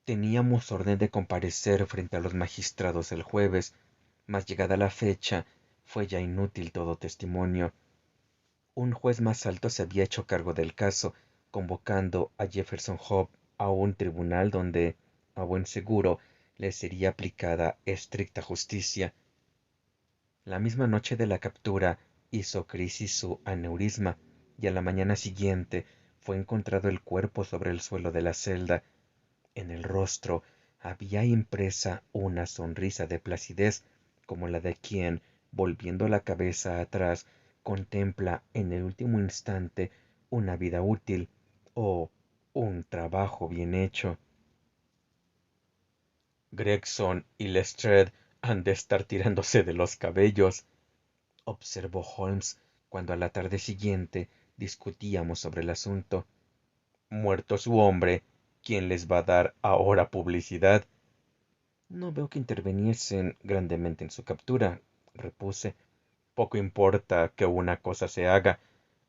Teníamos orden de comparecer frente a los magistrados el jueves, mas llegada la fecha, fue ya inútil todo testimonio. Un juez más alto se había hecho cargo del caso, convocando a Jefferson Hope a un tribunal donde, a buen seguro, le sería aplicada estricta justicia. La misma noche de la captura hizo crisis su aneurisma, y a la mañana siguiente fue encontrado el cuerpo sobre el suelo de la celda. En el rostro había impresa una sonrisa de placidez, como la de quien, volviendo la cabeza atrás, contempla en el último instante una vida útil o un trabajo bien hecho. Gregson y Lestrade han de estar tirándose de los cabellos, observó Holmes cuando a la tarde siguiente discutíamos sobre el asunto. Muerto su hombre, ¿quién les va a dar ahora publicidad? No veo que interviniesen grandemente en su captura, repuse. Poco importa que una cosa se haga,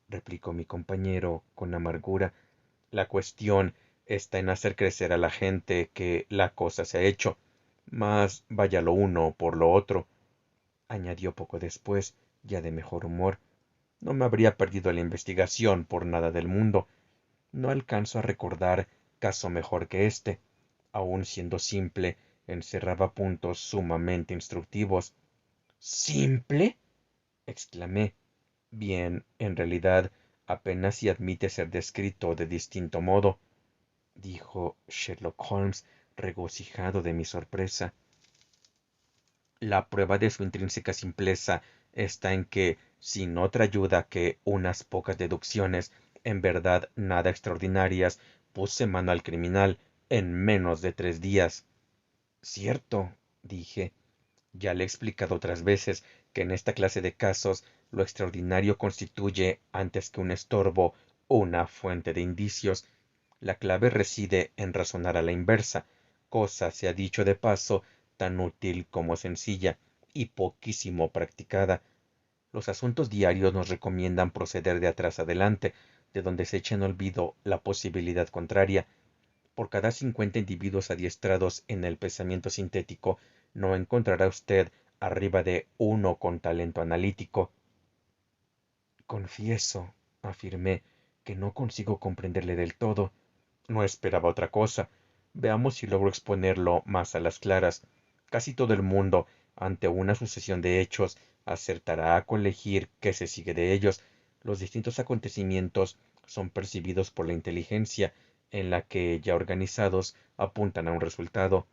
replicó mi compañero con amargura. La cuestión está en hacer crecer a la gente que la cosa se ha hecho. Mas vaya lo uno por lo otro, añadió poco después, ya de mejor humor. No me habría perdido la investigación por nada del mundo. No alcanzo a recordar caso mejor que este. Aun siendo simple, encerraba puntos sumamente instructivos. ¿Simple? Exclamé. Bien, en realidad, apenas si admite ser descrito de distinto modo, dijo Sherlock Holmes, regocijado de mi sorpresa. La prueba de su intrínseca simpleza está en que, sin otra ayuda que unas pocas deducciones, en verdad nada extraordinarias, puse mano al criminal en menos de 3 días. Cierto, dije. Ya le he explicado otras veces que en esta clase de casos lo extraordinario constituye, antes que un estorbo, una fuente de indicios. La clave reside en razonar a la inversa, cosa, se ha dicho de paso, tan útil como sencilla, y poquísimo practicada. Los asuntos diarios nos recomiendan proceder de atrás adelante, de donde se echa en olvido la posibilidad contraria. Por cada 50 individuos adiestrados en el pensamiento sintético, no encontrará usted arriba de uno con talento analítico. Confieso, afirmé, que no consigo comprenderle del todo. No esperaba otra cosa. Veamos si logro exponerlo más a las claras. Casi todo el mundo, ante una sucesión de hechos, acertará a colegir qué se sigue de ellos. Los distintos acontecimientos son percibidos por la inteligencia, en la que, ya organizados, apuntan a un resultado.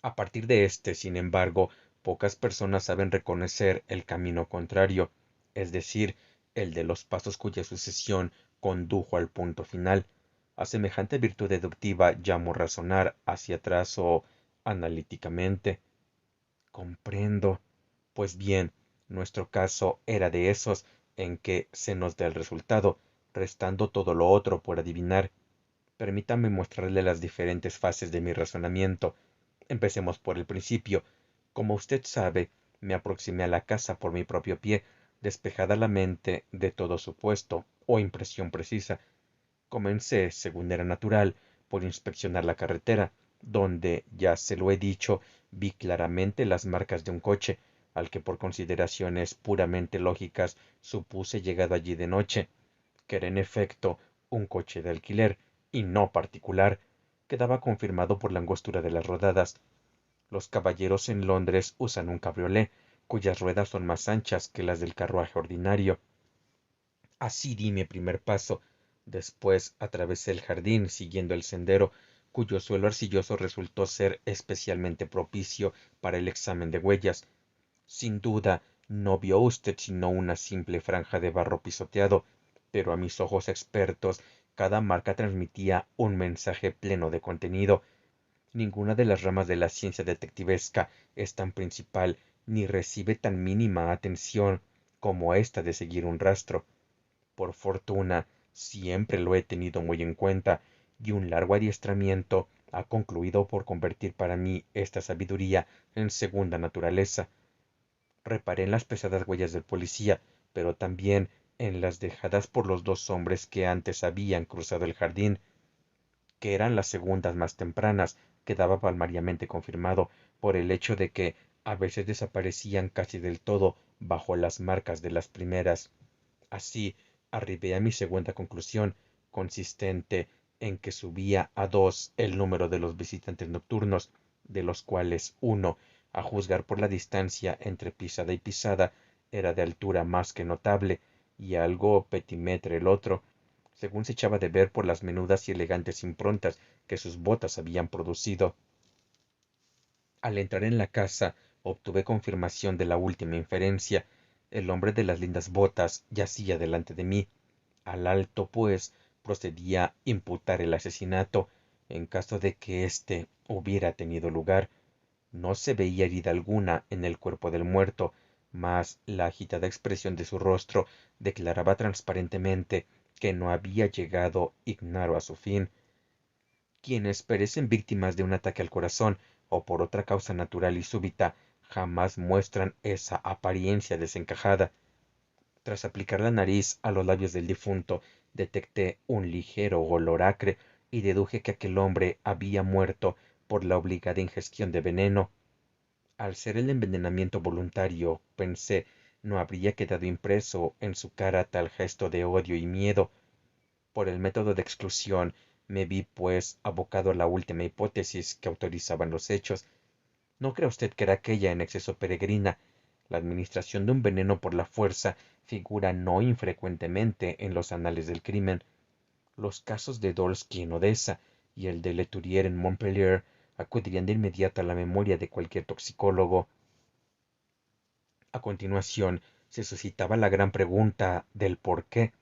A partir de este, sin embargo, pocas personas saben reconocer el camino contrario, es decir, el de los pasos cuya sucesión condujo al punto final. A semejante virtud deductiva llamo razonar hacia atrás o analíticamente. Comprendo. Pues bien, nuestro caso era de esos en que se nos da el resultado, restando todo lo otro por adivinar. Permítame mostrarle las diferentes fases de mi razonamiento. Empecemos por el principio. Como usted sabe, me aproximé a la casa por mi propio pie, despejada la mente de todo supuesto o impresión precisa. Comencé, según era natural, por inspeccionar la carretera, donde, ya se lo he dicho, vi claramente las marcas de un coche, al que por consideraciones puramente lógicas supuse llegado allí de noche, que era en efecto un coche de alquiler, y no particular. Quedaba confirmado por la angostura de las rodadas. Los caballeros en Londres usan un cabriolé, cuyas ruedas son más anchas que las del carruaje ordinario. Así di mi primer paso. Después atravesé el jardín, siguiendo el sendero, cuyo suelo arcilloso resultó ser especialmente propicio para el examen de huellas. Sin duda, no vio usted sino una simple franja de barro pisoteado, pero a mis ojos expertos cada marca transmitía un mensaje pleno de contenido. Ninguna de las ramas de la ciencia detectivesca es tan principal ni recibe tan mínima atención como esta de seguir un rastro. Por fortuna, siempre lo he tenido muy en cuenta, y un largo adiestramiento ha concluido por convertir para mí esta sabiduría en segunda naturaleza. Reparé en las pesadas huellas del policía, pero también en las dejadas por los dos hombres que antes habían cruzado el jardín. que eran las segundas más tempranas, quedaba palmariamente confirmado por el hecho de que a veces desaparecían casi del todo bajo las marcas de las primeras. Así, arribé a mi segunda conclusión, consistente en que subía a 2 el número de los visitantes nocturnos, de los cuales uno, a juzgar por la distancia entre pisada y pisada, era de altura más que notable, y algo petimetre el otro, según se echaba de ver por las menudas y elegantes improntas que sus botas habían producido. Al entrar en la casa, obtuve confirmación de la última inferencia. El hombre de las lindas botas yacía delante de mí. Al alto, pues, procedía imputar el asesinato, en caso de que éste hubiera tenido lugar. No se veía herida alguna en el cuerpo del muerto, mas la agitada expresión de su rostro declaraba transparentemente que no había llegado ignaro a su fin. Quienes perecen víctimas de un ataque al corazón o por otra causa natural y súbita jamás muestran esa apariencia desencajada. Tras aplicar la nariz a los labios del difunto, detecté un ligero olor acre y deduje que aquel hombre había muerto por la obligada ingestión de veneno. Al ser el envenenamiento voluntario, pensé, no habría quedado impreso en su cara tal gesto de odio y miedo. Por el método de exclusión, me vi, pues, abocado a la última hipótesis que autorizaban los hechos. ¿No cree usted que era aquella en exceso peregrina? La administración de un veneno por la fuerza figura no infrecuentemente en los anales del crimen. Los casos de Dolsky en Odessa y el de Leturier en Montpellier acudirían de inmediato a la memoria de cualquier toxicólogo. A continuación, se suscitaba la gran pregunta del por qué.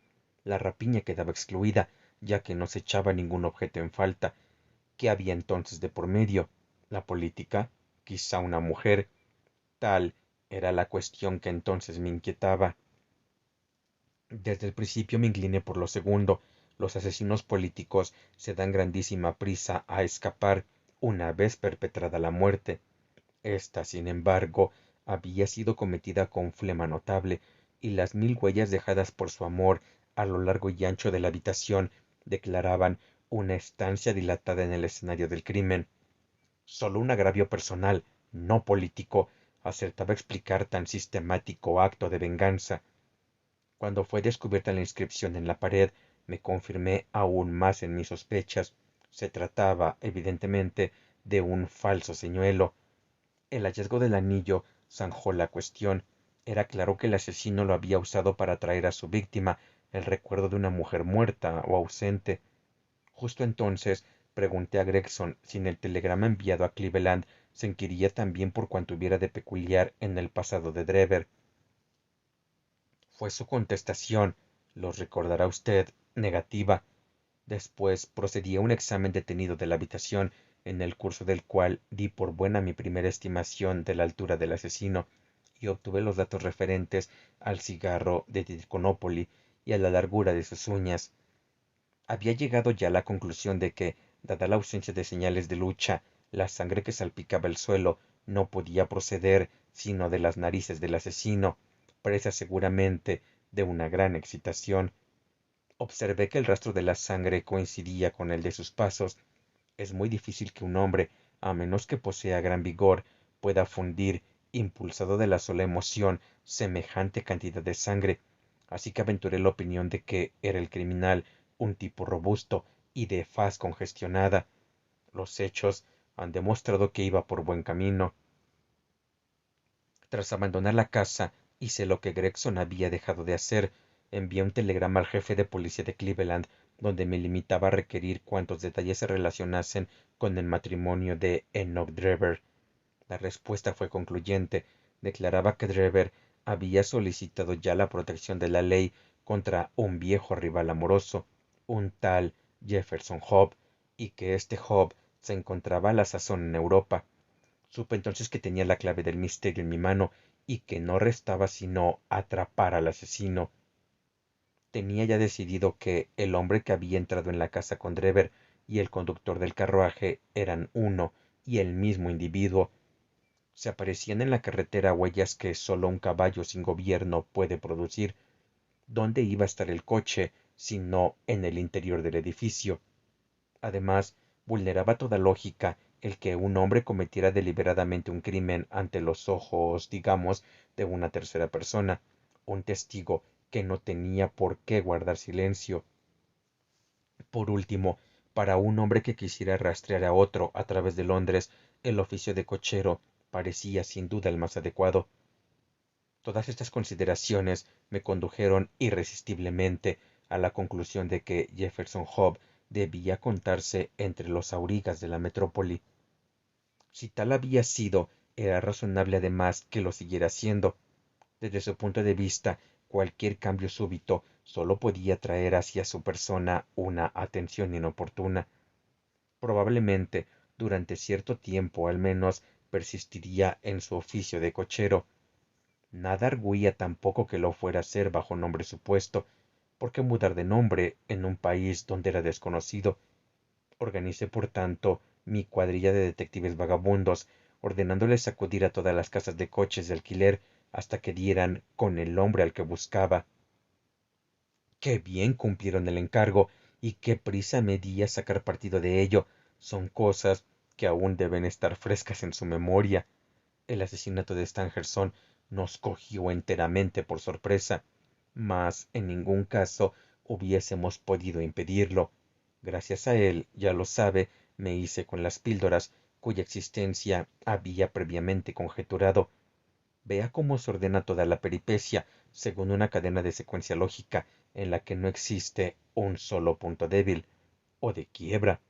La rapiña quedaba excluida, ya que no se echaba ningún objeto en falta. ¿Qué había entonces de por medio? ¿La política? ¿Quizá una mujer? Tal era la cuestión que entonces me inquietaba. Desde el principio me incliné por lo segundo. Los asesinos políticos se dan grandísima prisa a escapar una vez perpetrada la muerte. Esta, sin embargo, había sido cometida con flema notable, y las 1000 huellas dejadas por su amor a lo largo y ancho de la habitación declaraban una estancia dilatada en el escenario del crimen. Sólo un agravio personal, no político, acertaba a explicar tan sistemático acto de venganza. Cuando fue descubierta la inscripción en la pared, me confirmé aún más en mis sospechas. Se trataba, evidentemente, de un falso señuelo. El hallazgo del anillo zanjó la cuestión. Era claro que el asesino lo había usado para traer a su víctima el recuerdo de una mujer muerta o ausente. Justo entonces pregunté a Gregson si en el telegrama enviado a Cleveland se inquiría también por cuanto hubiera de peculiar en el pasado de Drever. Fue su contestación, lo recordará usted, negativa. Después procedí a un examen detenido de la habitación, en el curso del cual di por buena mi primera estimación de la altura del asesino, y obtuve los datos referentes al cigarro de Triconópoli y a la largura de sus uñas. Había llegado ya a la conclusión de que, dada la ausencia de señales de lucha, la sangre que salpicaba el suelo no podía proceder sino de las narices del asesino, presa seguramente de una gran excitación. Observé que el rastro de la sangre coincidía con el de sus pasos. Es muy difícil que un hombre, a menos que posea gran vigor, pueda fundir, impulsado de la sola emoción, semejante cantidad de sangre, así que aventuré la opinión de que era el criminal un tipo robusto y de faz congestionada. Los hechos han demostrado que iba por buen camino. Tras abandonar la casa, hice lo que Gregson había dejado de hacer. Envié un telegrama al jefe de policía de Cleveland, donde me limitaba a requerir cuantos detalles se relacionasen con el matrimonio de Enoch Drever. La respuesta fue concluyente. Declaraba que Drever había solicitado ya la protección de la ley contra un viejo rival amoroso, un tal Jefferson Hobb, y que este Hobb se encontraba a la sazón en Europa. Supe entonces que tenía la clave del misterio en mi mano y que no restaba sino atrapar al asesino. Tenía ya decidido que el hombre que había entrado en la casa con Drever y el conductor del carruaje eran uno y el mismo individuo. Se aparecían en la carretera huellas que sólo un caballo sin gobierno puede producir. ¿Dónde iba a estar el coche, sino en el interior del edificio? Además, Vulneraba toda lógica el que un hombre cometiera deliberadamente un crimen ante los ojos, digamos, de una tercera persona, un testigo que no tenía por qué guardar silencio. Por último, para un hombre que quisiera rastrear a otro a través de Londres, el oficio de cochero parecía sin duda el más adecuado. Todas estas consideraciones me condujeron irresistiblemente a la conclusión de que Jefferson Hope debía contarse entre los aurigas de la metrópoli. Si tal había sido, era razonable además que lo siguiera siendo. Desde su punto de vista, cualquier cambio súbito solo podía traer hacia su persona una atención inoportuna. Probablemente, durante cierto tiempo al menos, persistiría en su oficio de cochero. Nada arguía tampoco que lo fuera a hacer bajo nombre supuesto. ¿Por qué mudar de nombre en un país donde era desconocido? Organicé, por tanto, mi cuadrilla de detectives vagabundos, ordenándoles acudir a todas las casas de coches de alquiler hasta que dieran con el hombre al que buscaba. Qué bien cumplieron el encargo y qué prisa me di a sacar partido de ello. Son cosas que aún deben estar frescas en su memoria. El asesinato de Stangerson nos cogió enteramente por sorpresa, mas en ningún caso hubiésemos podido impedirlo. Gracias a él, ya lo sabe, me hice con las píldoras, cuya existencia había previamente conjeturado. Vea cómo se ordena toda la peripecia, según una cadena de secuencia lógica, en la que no existe un solo punto débil, o de quiebra.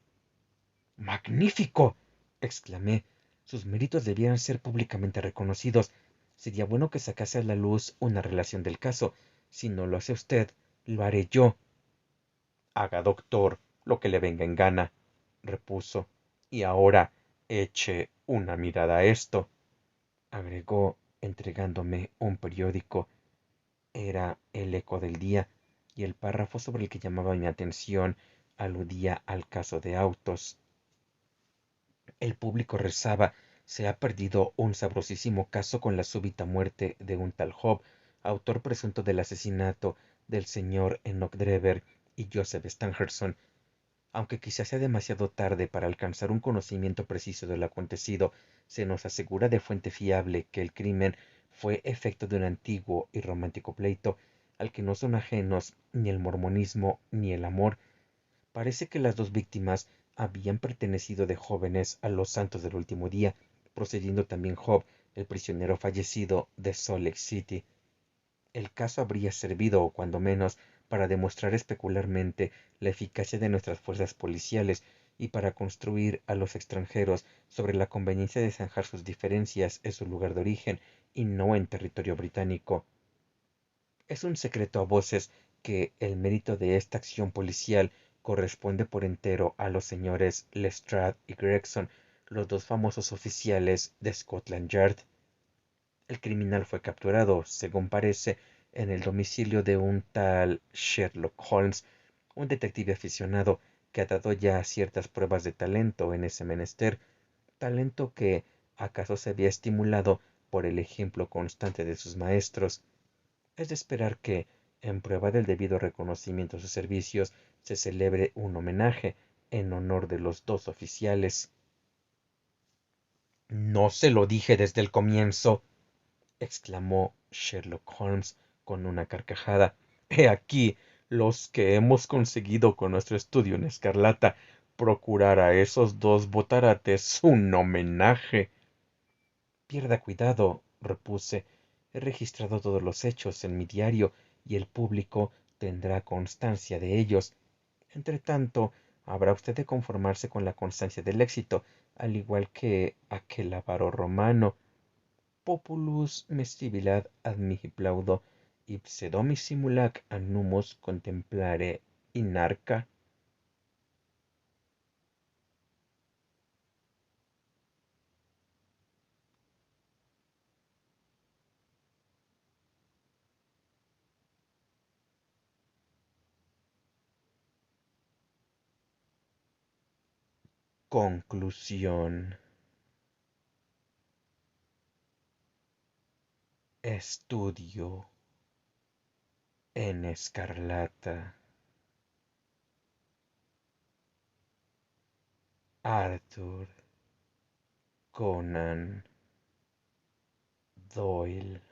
¡Magnífico! Exclamé. Sus méritos debieran ser públicamente reconocidos. Sería bueno que sacase a la luz una relación del caso. Si no lo hace usted, lo haré yo. Haga, doctor, lo que le venga en gana, repuso. Y ahora eche una mirada a esto, agregó, entregándome un periódico. Era El Eco del Día, y el párrafo sobre el que llamaba mi atención aludía al caso de Autos. El público rezaba: se ha perdido un sabrosísimo caso con la súbita muerte de un tal Job, autor presunto del asesinato del señor Enoch Drever y Joseph Stangerson. Aunque quizás sea demasiado tarde para alcanzar un conocimiento preciso de lo acontecido, se nos asegura de fuente fiable que el crimen fue efecto de un antiguo y romántico pleito, al que no son ajenos ni el mormonismo ni el amor. Parece que las dos víctimas habían pertenecido de jóvenes a los santos del último día, procediendo también Job, el prisionero fallecido de Salt Lake City. El caso habría servido, o cuando menos, para demostrar especularmente la eficacia de nuestras fuerzas policiales y para construir a los extranjeros sobre la conveniencia de zanjar sus diferencias en su lugar de origen y no en territorio británico. Es un secreto a voces que el mérito de esta acción policial corresponde por entero a los señores Lestrade y Gregson, los dos famosos oficiales de Scotland Yard. El criminal fue capturado, según parece, en el domicilio de un tal Sherlock Holmes, un detective aficionado que ha dado ya ciertas pruebas de talento en ese menester, talento que acaso se había estimulado por el ejemplo constante de sus maestros. Es de esperar que, en prueba del debido reconocimiento a sus servicios, se celebre un homenaje en honor de los dos oficiales. No se lo dije desde el comienzo, exclamó Sherlock Holmes con una carcajada. He aquí los que hemos conseguido con nuestro estudio en escarlata, procurar a esos dos botarates un homenaje. Pierda cuidado, repuse. He registrado todos los hechos en mi diario y el público tendrá constancia de ellos. Entretanto, habrá usted de conformarse con la constancia del éxito, al igual que aquel avaro romano. Populus me sibilat ad mihi plaudo, ipse domis simulac annumus contemplare inarca. Conclusión. Estudio en escarlata. Arthur Conan Doyle.